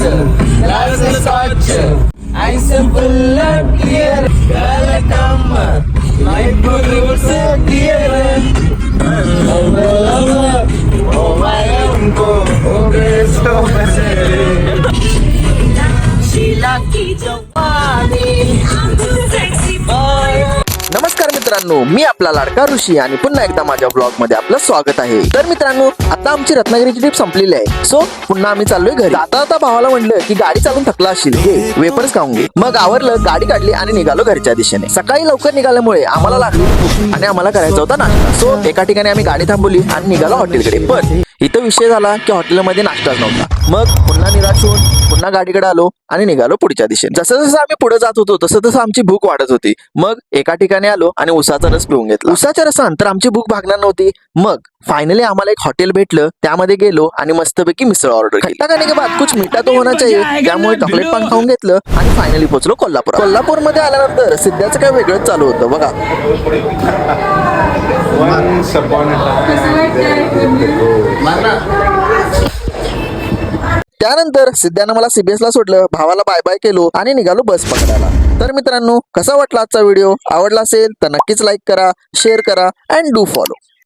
glass scotch, ice full of beer, welcome, my fruits dear. Oh my uncle, oh best of Sheila की जवानी, sexy boy. नमस्कार मित्रांनो, मी आपला लाडका ऋषी आणि पुन्हा एकदा माझ्या ब्लॉग मध्ये आपलं स्वागत आहे. तर मित्रांनो, आता आमची रत्नागिरीची ट्रिप संपलेली आहे. सो पुन्हा आम्ही चाललोय घरी. आता भावाला म्हणलं की गाडी चालून थकला असशील, घे वेपर्स खाऊन घे. मग आवरलं, गाडी काढली आणि निघालो घरच्या दिशेने. सकाळी लवकर निघाल्यामुळे आम्हाला लागली भूक आणि आम्हाला करायचा होता नाश्ता. सो एका ठिकाणी आम्ही गाडी थांबवली आणि निघालो हॉटेलकडे. पण इथं विषय झाला की हॉटेलमध्ये नाश्ताच नव्हता. मग पुन्हा निराश होऊन पुन्हा गाडीकडे आलो आणि निघालो पुढच्या दिशेने. जसं जसं आम्ही पुढे जात होतो तसं आमची भूक वाढत होती. मग एका ठिकाणी आलो आणि उसाचा रस पिऊन घेतला. उसाच्या रसान तर आमची भूक भागणार नव्हती. मग फायनली आम्हाला एक हॉटेल भेटलं, त्यामध्ये गेलो आणि मस्तपैकी मिसळ ऑर्डर केली. खाने के बाद कुछ मीठा तो होना चाहिए, त्यामुळे चॉकलेट पान खाऊन घेतलं आणि फायनली पोहोचलो कोल्हापूर. कोल्हापूरमध्ये आल्यानंतर सिद्धाचं काय वेगळंच चालू होतं बघा. त्यानंतर सिद्धानं मला सीबीएसला सोडलं, भावाला बाय बाय केलो आणि निघालो बस पकडायला. तर मित्रांनो, कसा वाटला आजचा व्हिडिओ? आवडला असेल तर नक्कीच लाईक करा, शेअर करा अँड डू फॉलो.